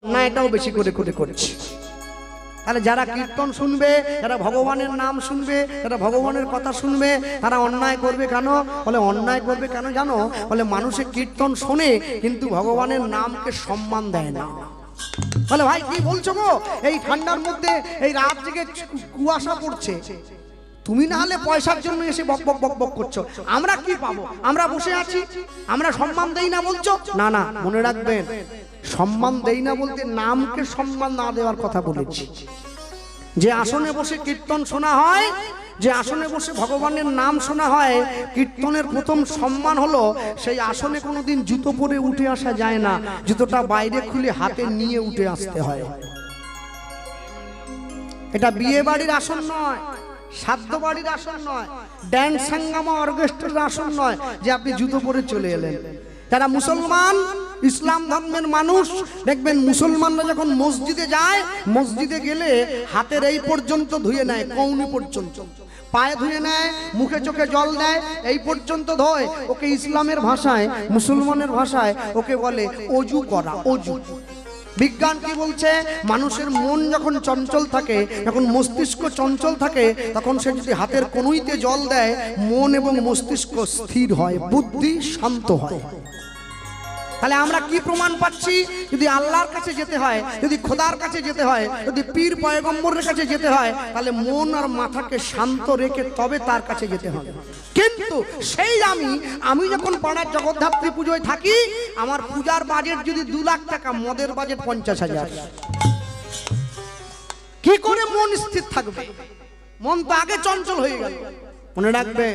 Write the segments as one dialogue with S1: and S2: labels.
S1: অন্যায়টাও বেশি করে করে করছে। তাহলে যারা কীর্তন শুনবে, যারা ভগবানের নাম শুনবে, যারা ভগবানের কথা শুনবে, তারা অন্যায় করবে কেন? বলে অন্যায় করবে কেন জানো? বলে মানুষের কীর্তন শোনে কিন্তু ভগবানের নামকে সম্মান দেয় না। বলে ভাই কি বলছো গো, এই ঠান্ডার মধ্যে এই রাত থেকে কুয়াশা পড়ছে, তুমি না হলে পয়সার জন্য এসে বক বক বক বক করছো, আমরা কি পাবো? আমরা বসে আছি, আমরা সম্মান দেই না বলছো? না না, মনে রাখবেন, সম্মান দেই না বলতে নামকে সম্মান না দেওয়ার কথা বলেছি। যে আসনে বসে কীর্তন শোনা হয়, যে আসনে বসে ভগবানের নাম শোনা হয়, কীর্তনের প্রথম সম্মান হলো সেই আসনে কোনোদিন জুতো পরে উঠে আসা যায় না, জুতোটা বাইরে খুলে হাতে নিয়ে উঠে আসতে হয়। এটা বিয়ে বাড়ির আসন নয়, শ্রাদ্ধ বাড়ির আসন নয়, ড্যান্স হাঙ্গামা অর্কেস্ট্রার আসন নয় যে আপনি জুতো পরে চলে এলেন। যারা মুসলমান, ইসলাম ধর্মের মানুষ, দেখবেন মুসলমানরা যখন মসজিদে যায়, মসজিদে গেলে হাতের এই পর্যন্ত ধুয়ে নেয়, কৌনি পর্যন্ত, পায়ে ধুয়ে নেয়, মুখে চোখে জল দেয়, এই পর্যন্ত ধোয়। ওকে ইসলামের ভাষায়, মুসলমানের ভাষায় ওকে বলে অজু করা, অজু। বিজ্ঞান কি বলছে? মানুষের মন যখন চঞ্চল থাকে, যখন মস্তিষ্ক চঞ্চল থাকে, তখন সে যদি হাতের কনুইতে জল দেয়, মন এবং মস্তিষ্ক স্থির হয়, বুদ্ধি শান্ত হয়। তাহলে আমরা কি প্রমাণ পাচ্ছি? যদি আল্লাহর কাছে যেতে হয়, যদি খোদার কাছে যেতে হয়, যদি পীর পয়গম্বরের কাছে যেতে হয়, তাহলে মন আর মাথাকে শান্ত রেখে তবে তার কাছে যেতে হবে। কিন্তু সেই আমি যখন পাড়ার জগদ্ধাত্রী পুজোয় থাকি, আমার পূজার বাজেট যদি 2 লাখ টাকা, মদের বাজেট 50,000, কি করে মন স্থির থাকবে? মন তো আগে চঞ্চল হয়ে গেল। মনে রাখবে,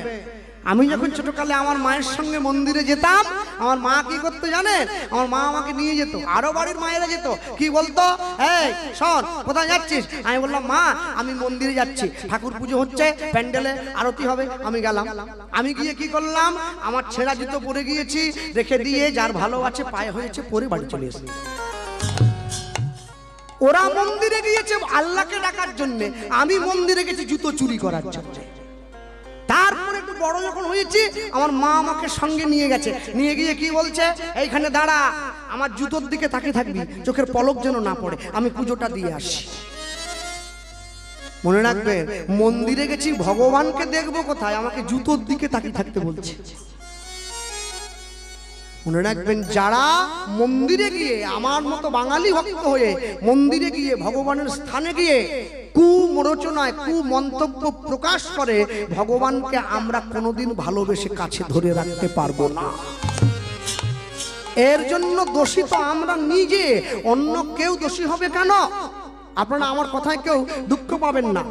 S1: আমি যখন ছোটকালে আমার মায়ের সঙ্গে মন্দিরে যেতাম, আমার মা কি করতে জানেন? আমার মা আমাকে নিয়ে যেত, আরো বাড়ির মায়েরা যেত, কি বলতো, এই শোন কোথায় যাচ্ছিস? আমি বললাম মা আমি মন্দিরে যাচ্ছি, ঠাকুর পুজো হচ্ছে, প্যান্ডেলে আরতি হবে। আমি গেলাম, আমি গিয়ে কি করলাম, আমার ছেঁড়া জুতো পরে গিয়েছি, রেখে দিয়ে যার ভালো আছে পায়ে হয়েছে পরে বাড়ি চলে এসেছি। ওরা মন্দিরে গিয়েছে আল্লাহকে ডাকার জন্য, আমি মন্দিরে গেছি জুতো চুরি করার জন্য। তারপরে একটু বড় যখন হয়েছি, আমার মা আমাকে সঙ্গে নিয়ে গেছে, নিয়ে গিয়ে কি বলছে, এইখানে দাঁড়া, আমার জুতোর দিকে তাকিয়ে থাকবি, চোখের পলক যেন না পড়ে, আমি পুজোটা দিয়ে আসি। মনে রাখবেন, মন্দিরে গেছি ভগবানকে দেখবো কোথায়, আমাকে জুতোর দিকে তাকিয়ে থাকতে বলছে। মনে রাখবেন, যারা মন্দিরে গিয়ে আমার মতো বাঙালি ভক্ত হয়ে মন্দিরে গিয়ে ভগবানের স্থানে গিয়ে কুমরচনায় কুমন্তব্য প্রকাশ করে, ভগবানকে আমরা কোনোদিন ভালোবেসে কাছে ধরে রাখতে পারবো না। এর জন্য দোষী তো আমরা নিজে, অন্য কেউ দোষী হবে কেন? আপনারা আমার কথায় কেউ দুঃখ পাবেন না।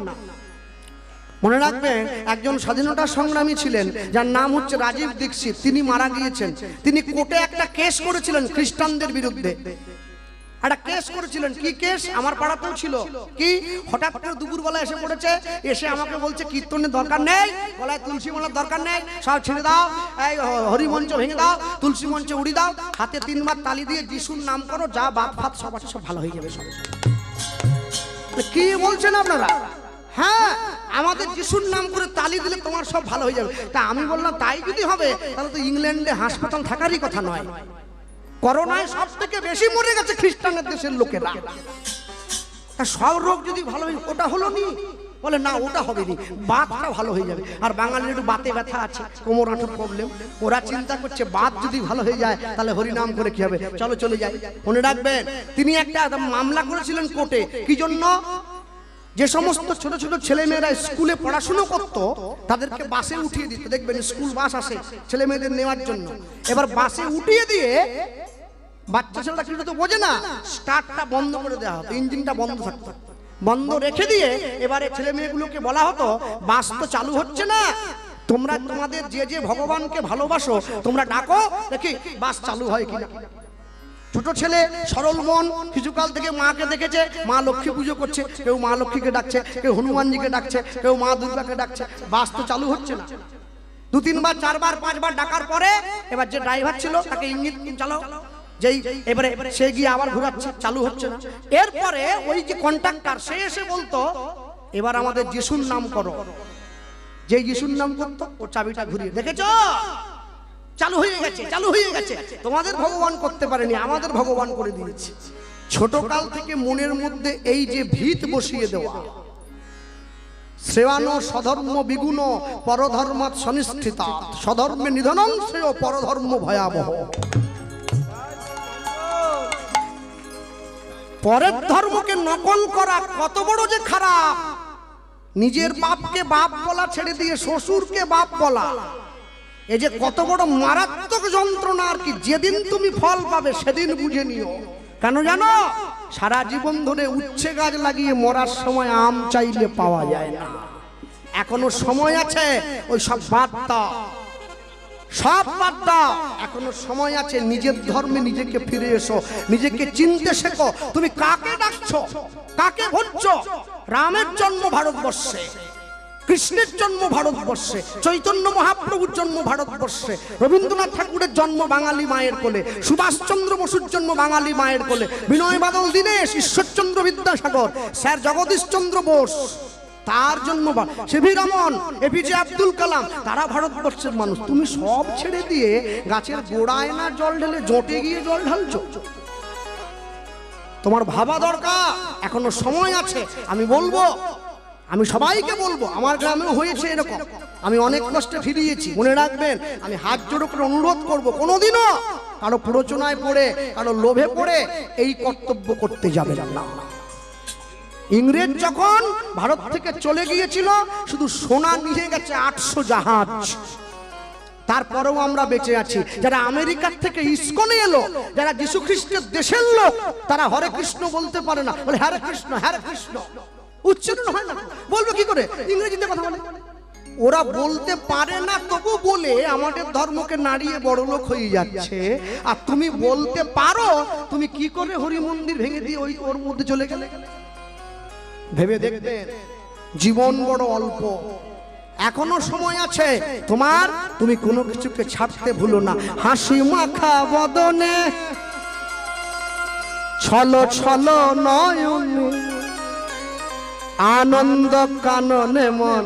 S1: মনে রাখবেন, একজন স্বাধীনতা সংগ্রামী ছিলেন, যার নাম হচ্ছে রাজীব দীক্ষিত। তিনি মারা গিয়েছেন। তিনি কোর্টে একটা কেস করেছিলেন খ্রিস্টানদের বিরুদ্ধে, একটা কেস করেছিলেন। কি কেস? আমার পাড়াতেও ছিল। কি, হঠাৎ করে দুপুরবেলা এসে পড়েছে, এসে আমাকে বলছে কীর্তনের দরকার নেই, গলায় তুলসী মালার দরকার নেই, সব ছেড়ে দাও, এই হরিমঞ্চ ভেঙে দাও, তুলসী মঞ্চে উড়ি দাও, হাতে 3 বার তালি দিয়ে যিশুর নাম করো, যা বাত ফাত সব আছে সব ভালো হয়ে যাবে। সব কি বলছেন আপনারা? হ্যাঁ, আমাদের যিশুর নাম করে তালি দিলে তোমার সব ভালো হয়ে যাবে। তা আমি বললাম তাই যদি হবে, তাহলে তো ইংল্যান্ডে হাসপাতাল থাকারই কথা নয়। করোনায় সব থেকে বেশি মরে গেছে খ্রিস্টানের দেশের লোকেরা। সব রোগ যদি ভালো হয়, ওটা হলো নি? বলে না, ওটা হবে নি, বাতটা ভালো হয়ে যাবে। আর বাঙালির একটু বাতে ব্যথা আছে, কোমর হাঁটুর প্রবলেম, ওরা চিন্তা করছে বাত যদি ভালো হয়ে যায় তাহলে হরিনাম করে কি হবে, চলো চলে যাই। মনে রাখবেন, তিনি একটা মামলা করেছিলেন কোর্টে। কি জন্য? যে সমস্ত ছোট ছোট ছেলে মেয়েরা স্কুলে পড়াশুনো করতো, তাদেরকে বাসে উঠিয়ে দিত। দেখবেন স্কুল বাস আসে ছেলে মেয়েদের নেওয়ার জন্য। এবার বাসে উঠিয়ে দিয়ে বাচ্চা ছেলেটা কিন্তু তো বোঝে না, স্টার্টটা বন্ধ করে দেওয়া হতো, ইঞ্জিনটা বন্ধ থাকতো, বন্ধ রেখে দিয়ে এবারে ছেলে মেয়েগুলোকে বলা হতো বাস তো চালু হচ্ছে না, তোমরা তোমাদের যে যে ভগবানকে ভালোবাসো তোমরা ডাকো, দেখি বাস চালু হয় কিনা। ছোট ছেলে সরল মন, কিছুকাল থেকে মাকে দেখেছে, মা লক্ষ্মী পুজো করছে, কেউ মা লক্ষ্মীকে ডাকছে, কেউ হনুমানজিকে ডাকছে, কেউ মা দুর্গাকে ডাকছে, বাস তো চালু হচ্ছে না। 2-3 বার 4 বার 5 বার ডাকার পরে এবার যে ড্রাইভার ছিল তাকে ইঞ্জিন চালাও, যেই এবারে সে গিয়ে আবার ঘোরাচ্ছে, চালু হচ্ছে না। এরপরে ওই যে কন্ট্রাক্টর সে এসে বলতো এবার আমাদের যিশুর নাম করো, যে যিশুর নাম করতো ও চাবিটা ঘুরিয়ে, দেখেছো চালু হয়ে গেছে, চালু হয়ে গেছে। তোমাদের ভগবান করতে পারেনি, আমাদের ভগবান করে দিয়েছে। ছোটকাল থেকে মনের মধ্যে এই যে ভিত বসিয়ে দেওয়া, শ্রেয়ানো স্বধর্ম বিগুণ পরধর্মাৎ সনিষ্ঠিতা, স্বধর্মে নিধনং শ্রেয় পরধর্ম ভয়াবহ। পরের ধর্মকে নকল করা কত বড় যে খারাপ। নিজের বাপকে বাপ বলা ছেড়ে দিয়ে শ্বশুরকে বাপ বলা, এই যে কত বড় মারাত্মক যন্ত্রণা আর কি। যেদিন তুমি ফল পাবে সেদিন বুঝে নিও। কেন জানো? সারা জীবন ধরে উচ্ছে গাছ লাগিয়ে মরার সময় আম চাইলে পাওয়া যায় না। এখনো সময় আছে, ওই সব বাদ দাও, সব বাদ দাও, এখনো সময় আছে। নিজের ধর্মে নিজেকে ফিরে এসো, নিজেকে চিনতে শেখো। তুমি কাকে ডাকছো, কাকে ভুলছো? রামের জন্ম ভারতবর্ষে, কৃষ্ণের জন্ম ভারতবর্ষে, চৈতন্য মহাপ্রভুর জন্ম ভারতবর্ষে, রবীন্দ্রনাথ ঠাকুরের জন্ম বাঙালি মায়ের কোলে, সুভাষচন্দ্র বসুর জন্ম বাঙালি মায়ের কোলে, বিনয় বাদল দীনেশ, ঈশ্বরচন্দ্র বিদ্যাসাগর, স্যার জগদীশ চন্দ্র বোস তার জন্ম, সিভি রমন, এপিজে আব্দুল কালাম, তারা ভারতবর্ষের মানুষ। তুমি সব ছেড়ে দিয়ে গাছের গোড়ায় না জল ঢেলে জোটে গিয়ে জল ঢালছো। তোমার ভাবা দরকার, এখনো সময় আছে। আমি বলবো, আমি সবাইকে বলবো, আমার গ্রামেও হয়েছে এরকম, আমি অনেক কষ্টে ফিরিয়েছি। মনে রাখবেন, আমি হাত জোড়ো করে অনুরোধ করবো, কোনোদিনও কারো প্ররোচনায় পড়ে, কারো লোভে পড়ে এই কর্তব্য করতে যাবেন না। ইংরেজ যখন ভারত থেকে চলে গিয়েছিল, শুধু সোনা নিয়ে গেছে 800 জাহাজ। তারপরেও আমরা বেঁচে আছি। যারা আমেরিকার থেকে ইসকনে এলো, যারা যীশু খ্রিস্টের দেশের লোক, তারা হরে কৃষ্ণ বলতে পারে না, বলে হরে কৃষ্ণ, হরে কৃষ্ণ। উচ্চারণ হয় না, বলবে কি করে? ইংরেজিতে কথা বলে। ওরা বলতে পারে না, তবু বলে আমাদের ধর্মকে নাড়িয়ে বড় লোক হয়ে যাচ্ছে। আর তুমি বলতে পারো, তুমি কি করে হরি মন্দির ভেঙে দিয়ে ওর মধ্যে চলে গেলে? ভেবে দেখবেন, জীবন বড় অল্প, এখনো সময় আছে তোমার। তুমি কোনো কিছুকে ছাড়তে ভুলো না। হাসি মাখা বদনে, ছলো ছলো নয়নে, আনন্দ কাননে মন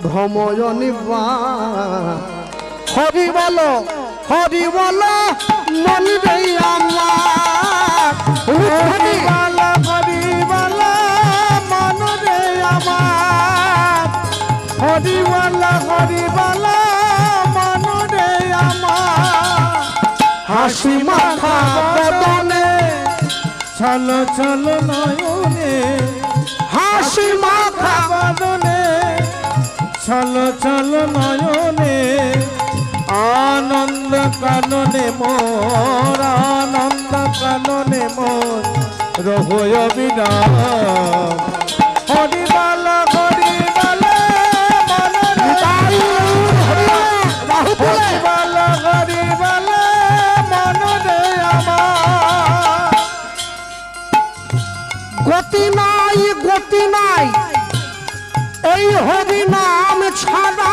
S1: ভ্রময়নি বা। হরি বলো, হরি বলো মন রে আমার, হরি বলো, হরি বলো মন রে আমার, হরি বলো, হরি বলো মন রে আমার। হাসি মাখা বদনে,
S2: ছলো ছলো নয়নে,
S1: হাসি মাখা
S2: বদনে, ছলো ছলো নয়নে, আনন্দ কাননে মোর, আনন্দ কাননে মোর রহয় বিরাম। হরি বালা, হরি বালা মন রে, হরি বালা, হরি বালা মন রে আমার।
S1: গতি নাই, গতি নাই এই হরি নাম ছাড়া,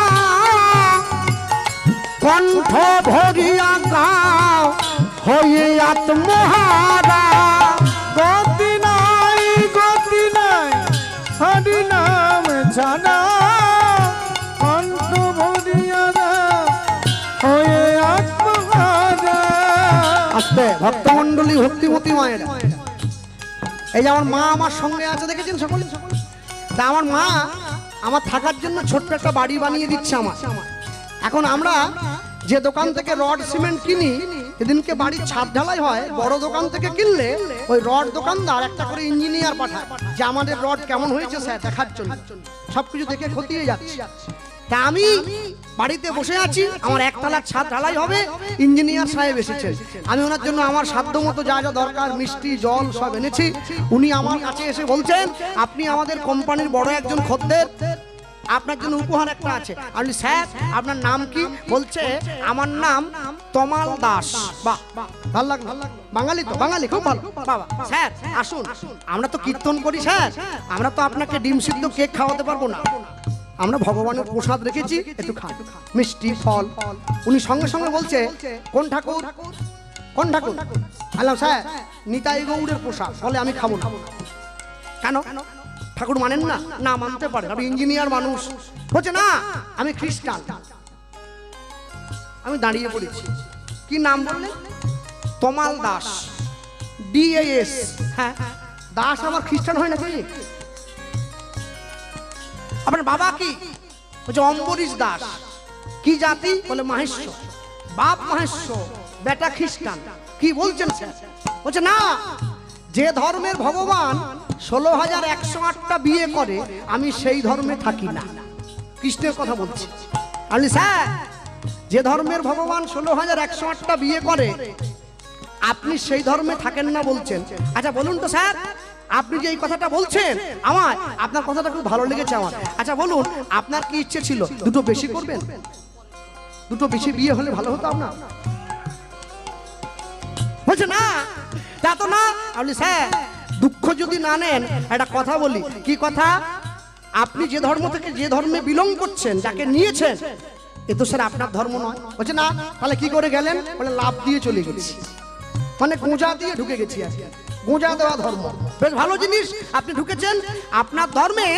S1: কণ্ঠ ভরিয়া গাও হয়ে আত্মহারা।
S2: গতি নাই, গতি নাই হরি নাম ছাড়া, কণ্ঠ ভরিয়া হয়ে আত্মহারা।
S1: আস্তে ভক্তমন্ডলী, ভক্তিমতী মায়ের, এই যে আমার মা আমার সঙ্গে আছে, দেখেছেন সকলে? তা আমার মা আমার থাকার জন্য ছোট্ট একটা বাড়ি বানিয়ে দিচ্ছে আমার। এখন আমরা যে দোকান থেকে রড সিমেন্ট কিনি, এদিনকে বাড়ির ছাদ ঢালাই হয়, বড় দোকান থেকে কিনলে ওই রড দোকানদার একটা করে ইঞ্জিনিয়ার পাঠায়, যে আমাদের রড কেমন হয়েছে স্যার দেখার জন্য। সবকিছু দেখে খতিয়ে যাচ্ছে। তা আমি বাড়িতে বসে আছি, আমার একতলার ছাদ ঢালাই হবে, ইঞ্জিনিয়ার সাহেব এসেছেন। আমি ওনার জন্য আমার সাধ্য মতো যা যা দরকার, মিষ্টি জল সব এনেছি। উনি আমার কাছে এসে বলছেন, আপনি আমাদের কোম্পানির বড় একজন খদ্দের, আপনার জন্য উপহার একটা আছে। আমি স্যার আপনার নাম কি? বলছে আমার নাম তমাল দাস। বাহ, ভালো লাগলো, বাঙালি তো, বাঙালি খুব ভালো। বাবা স্যার আসুন, আমরা তো কীর্তন করি স্যার, আমরা তো আপনাকে ডিম সিদ্ধ কেক খাওয়াতে পারবো না, আমরা ভগবানের প্রসাদ রেখেছি, একটু খান, মিষ্টি ফল। উনি সঙ্গে সঙ্গে বলছে, কোন ঠাকুর, কোন ঠাকুর? বললাম স্যার নিতাই গৌড়ের প্রসাদ। বলে আমি খাবো না। কেন? ঠাকুর মানেন না? না মানতে পারেন, আমি ইঞ্জিনিয়ার মানুষ। বলছে না আমি খ্রিস্টান। আমি দাঁড়িয়ে পড়েছি। কি নাম বললেন? তমাল দাস। DAS। হ্যাঁ, দাস আমার খ্রিস্টান হয় নাকি? আপনার বাবা কি? বলছে অম্বরীশ দাস। কি জাতি? বলে মাহেশ্ব। বাপ মাহেশ্ব, বেটা খ্রিস্টান। কি বলছেন স্যার? বলছে না, যে ধর্মের ভগবান 16,108টা বিয়ে করে, আমি সেই ধর্মে থাকি না। কৃষ্ণের কথা বলছি। আমি স্যার, যে ধর্মের ভগবান 16,108টা বিয়ে করে, আপনি সেই ধর্মে থাকেন না বলছেন। আচ্ছা বলুন তো স্যার, আপনি যে এই কথাটা বলছেন, আমার আপনার কথাটা খুব ভালো লেগেছে আমার। আচ্ছা বলুন, আপনার কি ইচ্ছে ছিল দুটো বেশি করবেন? দুটো বেশি বিয়ে হলে ভালো হতো আপনার? বলছে না, তা তো না। আপনি স্যার দুঃখ যদি না নেন, একটা কথা বলি। কি কথা? আপনি যে ধর্ম থেকে যে ধর্মে বিলং করছেন, যাকে নিয়েছেন, এ তো স্যার আপনার ধর্ম নয়। বলছে না, তাহলে কি করে গেলেন? বলে লাভ দিয়ে চলে গেছি, মানে গোঁজা দিয়ে ঢুকে গেছি আর কি। গোঁজা দেওয়া ধর্ম, বেশ ভালো জিনিস। আপনি ঢুকেছেন আপনার ধর্মে।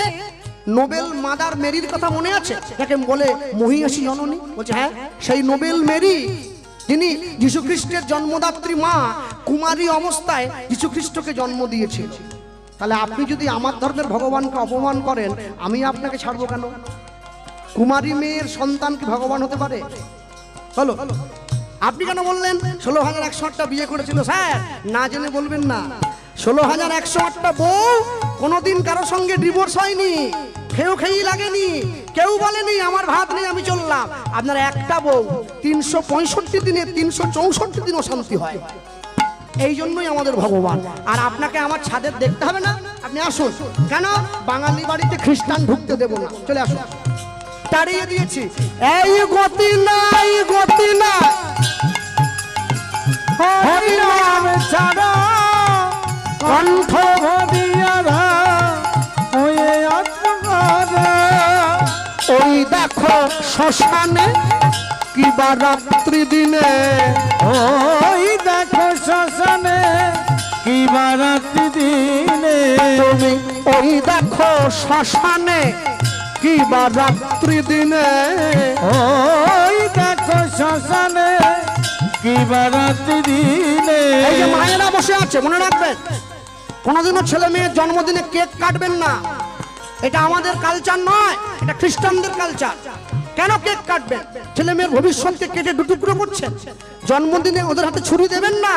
S1: নোবেল মাদার মেরির কথা মনে আছে, যাকে বলে মহিষী জননী? বলছে হ্যাঁ, সেই নোবেল মেরি যিনি যীশু খ্রিস্টের জন্মদাত্রী মা, কুমারী অবস্থায় যীশু খ্রিস্টকে জন্ম দিয়েছিল। তাহলে আপনি যদি আমার ধর্মের ভগবানকে অপমান করেন, আমি আপনাকে ছাড়বো কেন? কুমারী মেয়ের সন্তান কি ভগবান হতে পারে? বলো, আপনি কেন বললেন 16,108টা বিয়ে করেছিল? স্যার না জেনে বলবেন না, 16,108টা বউ কোনোদিন কারো সঙ্গে ডিভোর্স হয়নি, খেয়েই লাগেনি, কেউ বলেনি আমার ভাত নেই আমি চললাম। আপনার একটা বউ 365 দিনে 364 দিনও শান্তি হয়। এই জন্যই আমাদের ভগবান। আর আপনাকে আমার ছাদের দেখতে হবে না, আপনি আসুন। কেন? বাঙালি বাড়িতে খ্রিস্টান ঢুকতে দেব না, চলে আসুন। তাড়িয়ে দিয়েছি। এই গতি নাই, গতি নাই,
S2: হরি নাম ছাড়া
S1: কণ্ঠ
S2: ভদিয়ারা হয়ে আত্মঘারা।
S1: ওই দেখো শ্মশানে কিবা রাত্রি দিনে,
S2: ওই দেখো শ্মশানে কিবা রাত্রি দিনে।
S1: তুমি ওই দেখো শ্মশানে কিবা রাত্রি দিনে,
S2: ওই দেখো শ্মশানে কিবা রাত্রি দিনে।
S1: এই যে মায়েরা বসে আছে, মনে রাখবেন, কোনোদিনও ছেলে মেয়ের জন্মদিনে কেক কাটবেন না। এটা আমাদের কালচার নয়, এটা খ্রিস্টানদের কালচার। কেন কেক কাটবেন? ছেলে মেয়ের ভবিষ্যৎকে কেটে দুটুকরো করছেন। জন্মদিনে ওদের হাতে ছুরি দেবেন না,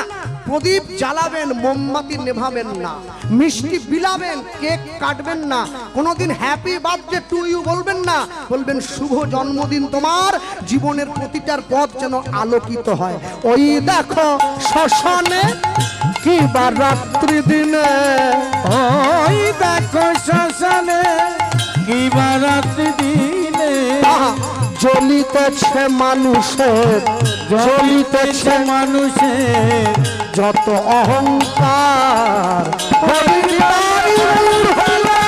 S1: প্রদীপ জ্বালাবেন, মোমবাতি নেভাবেন না, মিষ্টি বিলাবেন, কেক কাটবেন না। কোনোদিন হ্যাপি বার্থডে টু ইউ বলবেন না, বলবেন শুভ জন্মদিন তোমার, জীবনের প্রতিটার পথ যেন আলোকিত হয়। ওই দেখো শ্মশানে কিবা রাত্রি দিনে,
S2: ওই দেখো শ্মশানে কিবা রাত্রি দিনে।
S1: জ্বলিতেছে মানুষের,
S2: জ্বলিতেছে মানুষের
S1: যত অহংকার। হরিবারি হরিবালা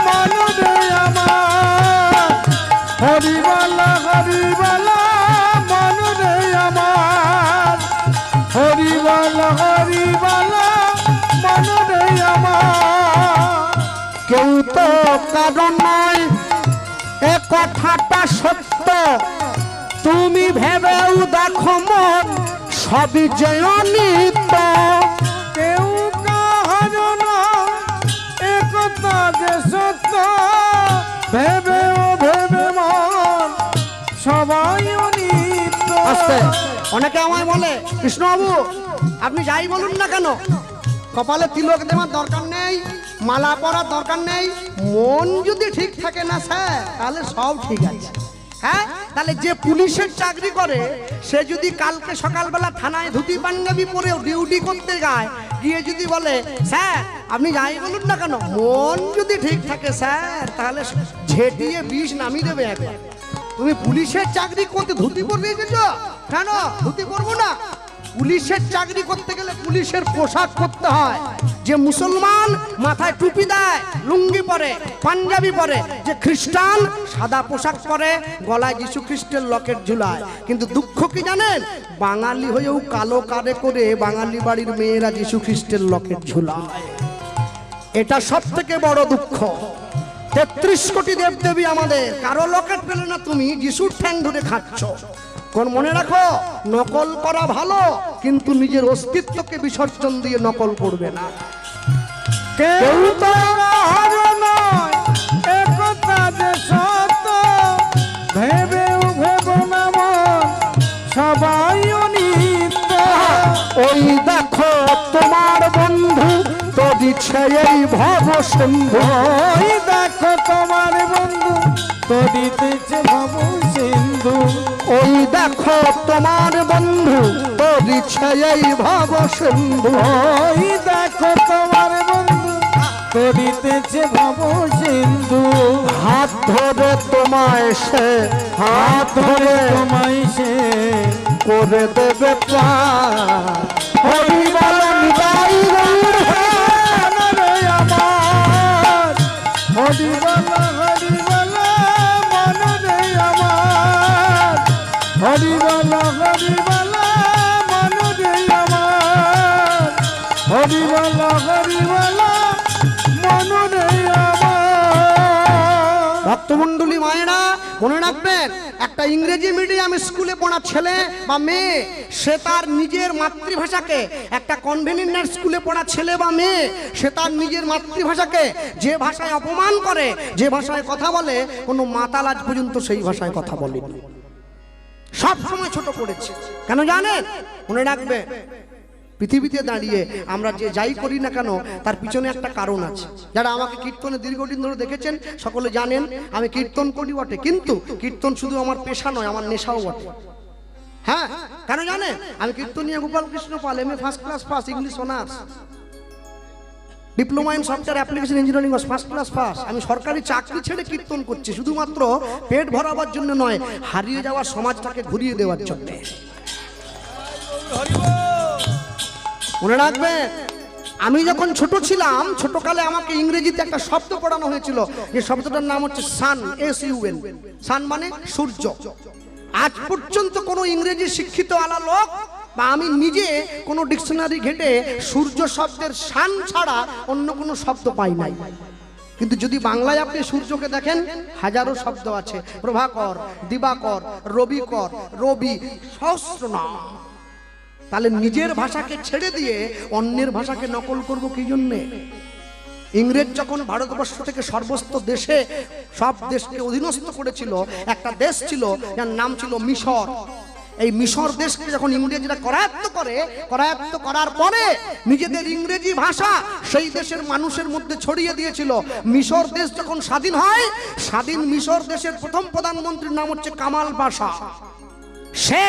S2: মনরে আমার, হরিবালা হরিবালা মনরে আমার, হরিবালা হরিবালা মনরে আমার।
S1: কেউ তো কারণ নয়, এ কথাটা সত্য। তুমি ভেবেও দেখো মন, সবই যে অনিত্য।
S2: কেউ কাহার না একথা যে সত্য, ভেবে ও ভেবে মন সবাই অনিত্য।
S1: আস্তে, অনেকে আমায় বলে কৃষ্ণবাবু আপনি যাই বলুন না কেন, কপালে তিলক দেওয়ার দরকার নেই, মালা পরার দরকার নেই, মন যদি ঠিক থাকে না স্যার, তাহলে সব ঠিক আছে। হ্যাঁ, তাহলে যে পুলিশের চাকরি করে, সে যদি কালকে সকালবেলা থানায় ধুতি পাঞ্জাবি পরে ডিউটি করতে যায়, গিয়ে যদি বলে স্যার আপনি যাই বলুন না কেন, মন যদি ঠিক থাকে স্যার, তাহলে ঝেঁটিয়ে বিষ নামিয়ে দেবে একবার। তুমি পুলিশের চাকরি করতে ধুতি পরে এসেছ কেন? ধুতি পরবো না। পুলিশের চাকরি করতে গেলে পুলিশের পোশাক করতে হয়। যে মুসলমান মাথায় টুপি দেয়, লুঙ্গি পরে, পাঞ্জাবি পরে, যে খ্রিস্টান সাদা পোশাক পরে, গলায় যীশু খ্রিস্টের লকেট ঝুলায়। কিন্তু দুঃখ কি জানেন? বাঙালি হয়েও কালো কারে করে বাঙালি বাড়ির মেয়েরা যীশু খ্রিস্টের লকেট ঝুলায়। এটা সব থেকে বড় দুঃখ। 33 কোটি দেবদেবী আমাদের, কারো লকেট পেলে না তুমি যিশুর ঠ্যাং ধরে খাচ্ছ। কোন মনে রাখো, নকল করা ভালো, কিন্তু নিজের অস্তিত্বকে বিসর্জন দিয়ে নকল করবে না।
S2: কেউ তো কাহারো নয়, একথা যে সত্য, ভেবেও ভেবো না মন, সবাই অনিত্য।
S1: ওই দেখো তোমার বন্ধু তো দিচ্ছে এই ভব সিন্ধু।
S2: ওই দেখো তোমার বন্ধু তো দিতেছে ভব সিন্ধু।
S1: ওই দেখো তোমার বন্ধু তো দিচ্ছে এই ভব সিন্ধু।
S2: ওই দেখো তোমার বন্ধু তো দিতেছে ভব সিন্ধু।
S1: হাত ধরে তোমায় সে, হাত ধরে
S2: তোমায় সে
S1: করে দেবে পার। হরি বল নিতাই গৌর
S2: রে আমার, হরি বলা মন রে আমার, হরি বলা মন রে আমার, হরি বলা মন রে আমার।
S1: ভক্তমণ্ডলী মায়েরা মনে রাখবেন, একটা ইংরেজি মিডিয়াম স্কুলে পড়া ছেলে বা মেয়ে, সে তার নিজের মাতৃভাষাকে, একটা কনভেন্ট স্কুলে পড়া ছেলে বা মেয়ে, সে তার নিজের মাতৃভাষাকে যে ভাষায় অপমান করে, যে ভাষায় কথা বলে, কোনো মাতাল আজ পর্যন্ত সেই ভাষায় কথা বলেনি, সব সময় ছোট করেছে। কেন জানেন? মনে রাখবেন, পৃথিবীতে দাঁড়িয়ে আমরা যে যাই করি না কেন তার পিছনে একটা কারণ আছে। যারা আমাকে কীর্তনে দীর্ঘদিন ধরে দেখেছেন সকলে জানেন আমি কীর্তন করি বটে, কিন্তু কীর্তন শুধু আমার পেশা নয়, আমার নেশাও বটে। হ্যাঁ, কেন জানেন? আমি কীর্তনীয় Gopal Krishna Pal, MA first class pass, English honours, diploma in software application engineering first class pass. আমি সরকারি চাকরি ছেড়ে কীর্তন করছি, শুধুমাত্র পেট ভরাবার জন্য নয়, হারিয়ে যাওয়া সমাজটাকে ঘুরিয়ে দেওয়ার জন্য। মনে রাখবেন, আমি যখন ছোট ছিলাম, ছোটকালে আমাকে ইংরেজিতে একটা শব্দ পড়ানো হয়েছিল, যে শব্দটার নাম হচ্ছে সান, SUN। সান মানে সূর্য। আজ পর্যন্ত কোনো ইংরেজি শিক্ষিত আলা লোক বা আমি নিজে কোনো ডিকশনারি ঘেটে সূর্য শব্দের সান ছাড়া অন্য কোনো শব্দ পাই নাই। কিন্তু যদি বাংলায় আপনি সূর্যকে দেখেন, হাজারো শব্দ আছে, প্রভাকর, দিবাকর, রবিকর, রবি, সহস্র নাম। তাহলে নিজের ভাষাকে ছেড়ে দিয়ে অন্যের ভাষাকে নকল করব কি জন্যে? ইংরেজ যখন ভারতবর্ষ থেকে সর্বস্ত দেশে সব দেশকে অধীনস্থ করেছিল, একটা দেশ ছিল যার নাম ছিল মিশর। এই মিশর দেশকে যখন ইংরেজরা করায়ত্ত করে, করায়ত্ত করার পরে নিজেদের ইংরেজি ভাষা সেই দেশের মানুষের মধ্যে ছড়িয়ে দিয়েছিল। মিশর দেশ যখন স্বাধীন হয়, স্বাধীন মিশর দেশের প্রথম প্রধানমন্ত্রীর নাম হচ্ছে কামাল পাশা। সে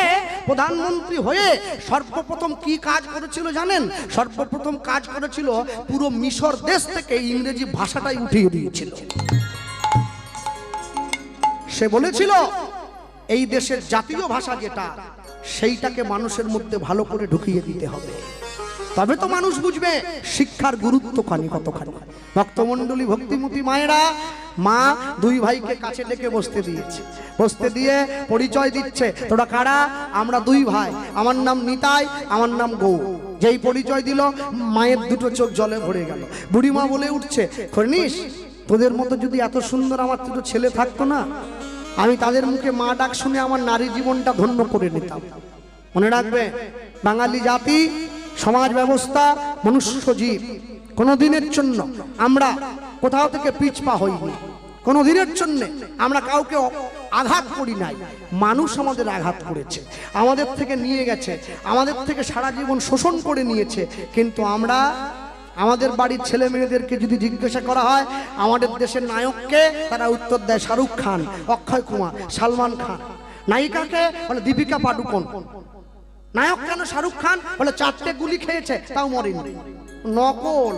S1: প্রধানমন্ত্রী হয়ে সর্বপ্রথম কি কাজ করেছিল জানেন? সর্বপ্রথম কাজ করেছিল, পুরো মিশর দেশ থেকে ইংরেজি ভাষাটাই উঠিয়ে দিয়েছিল। সে বলেছিল এই দেশের জাতীয় ভাষা যেটা, সেইটাকে মানুষের মধ্যে ভালো করে ঢুকিয়ে দিতে হবে, তবে তো মানুষ বুঝবে শিক্ষার গুরুত্ব কতখানি। ভক্তমণ্ডলী, ভক্তিমতী মায়েরা, মা দুই ভাইকে কাছে ডেকে বসতে দিয়েছে, বসতে দিয়ে পরিচয় দিচ্ছে, তোরা কারা? আমরা দুই ভাই, আমার নাম নিতাই, আমার নাম গৌ। যেই পরিচয় দিল, মায়ের দুটো চোখ জলে ভরে গেল। বুড়িমা বলে উঠছে, খরনিস, তোদের মতো যদি এত সুন্দর আমার দুটো ছেলে থাকতো না, আমি তাদের মুখে মা ডাক শুনে আমার নারী জীবনটা ধন্য করে নিতাম। মনে রাখবে, বাঙালি জাতি, সমাজ ব্যবস্থা, মনুষ্য জীব, কোনোদিনের জন্য আমরা কোথাও থেকে পিছপা হইনি, কোনোদিনের জন্য আমরা কাউকে আঘাত করি নাই। মানুষ আমাদের আঘাত করেছে, আমাদের থেকে নিয়ে গেছে, আমাদের থেকে সারা জীবন শোষণ করে নিয়েছে, কিন্তু আমরা আমাদের বাড়ির ছেলে মেয়েদেরকে যদি জিজ্ঞাসা করা হয় আমাদের দেশের নায়ককে, তারা উত্তর দেয় শাহরুখ খান, অক্ষয় কুমার, সালমান খান। নায়িকাকে বলে দীপিকা পাডুকোন। নায়ক কেন শাহরুখ খান? বলে 4টে গুলি খেয়েছে তাও মরেনি। নকল।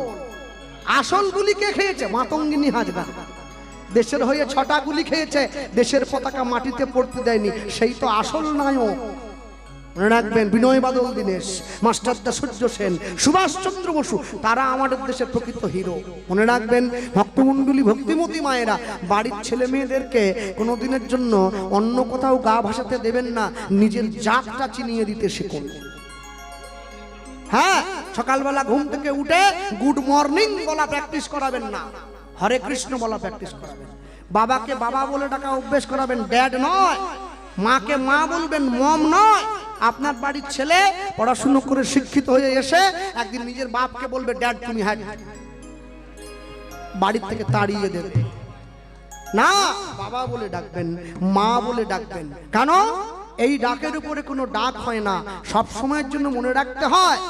S1: আসল গুলি কে খেয়েছে? মাতঙ্গিনী হাজরা। দেশের হয়ে 6টা গুলি খেয়েছে, দেশের পতাকা মাটিতে পড়তে দেয়নি, সেই তো আসল নায়ক। মনে রাখবেন, বিনয় বাদল দীনেশ, মাস্টারদা সূর্য সেন, সুভাষচন্দ্র বসু, তারা আমাদের দেশের প্রকৃত হিরো। মনে রাখবেন ভক্তমণ্ডলী, ভক্তিমতী মায়েরা, বাড়ির ছেলে মেয়েদেরকে কোনোদিনের জন্য অন্য কোথাও গা ভাসাতে দেবেন না, নিজের জাতটা চিনিয়ে দিতে শিখুন। হ্যাঁ, সকালবেলা ঘুম থেকে উঠে গুড মর্নিং বলা প্র্যাকটিস করাবেন না, হরে কৃষ্ণ বলা প্র্যাকটিস করাবেন। বাবাকে বাবা বলে ডাকা অভ্যেস করাবেন, ড্যাড নয়। মাকে মা বলবেন, মম নয়। আপনার বাড়ির ছেলে পড়াশুনো করে শিক্ষিত হয়ে এসে একদিন নিজের বাপকে বলবে ড্যাড তুমি, হ্যাঁ, বাড়ির থেকে তাড়িয়ে দেবে না, বাবা বলে ডাকবেন, মা বলে ডাকবেন। কেন? এই ডাকের উপরে কোনো ডাক হয় না, সব সময়ের জন্য মনে রাখতে হয়।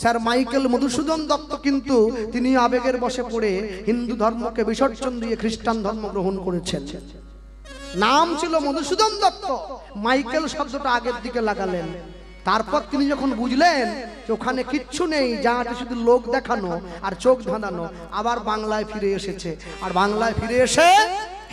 S1: স্যার মাইকেল মধুসূদন দত্ত কিন্তু তিনি আবেগের বশে পড়ে হিন্দু ধর্মকে বিসর্জন দিয়ে খ্রিস্টান ধর্ম গ্রহণ করেছেন। নাম ছিল মধুসূদন দত্ত, মাইকেল শব্দটা আগের দিকে লাগালেন। তারপর তিনি যখন বুঝলেন যে ওখানে কিচ্ছু নেই, যা আছে শুধু লোক দেখানো আর চোখ ধাঁধানো, আবার বাংলায় ফিরে এসেছে। আর বাংলায় ফিরে এসে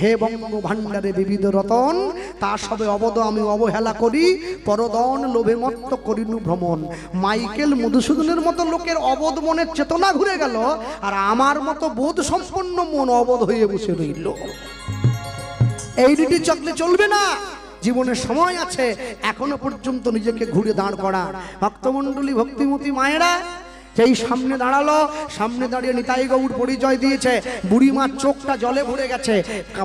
S1: হে বঙ্গ ভাণ্ডারে বিবিধ রতন, তা সবে অবদ আমি অবহেলা করি, পরদন লোভে মত্ত করিনু ভ্রমণ। মাইকেল মধুসূদনের মতো লোকের অবদ মনের চেতনা ঘুরে গেল, আর আমার মতো বোধ সম্পন্ন মন অবদ হয়ে বসে রইল। এই দুটি চক্রে চলবে না। জীবনের সময় আছে, এখনো পর্যন্ত নিজেকে ঘুরে দাঁড় করা। ভক্তমণ্ডলী, ভক্তিমতী মায়েরা যেই সামনে দাঁড়ালো, সামনে দাঁড়িয়ে নিতাই গৌর পরিচয় দিয়েছে। বুড়ি মার চোখটা জলে ভরে গেছে।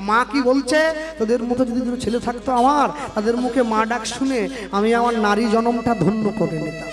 S1: মা কি বলছে? তোদের মতো যদি দুটো ছেলে থাকতো আমার, তাদের মুখে মা ডাক শুনে আমি আমার নারী জনমটা ধন্য করে নিতাম।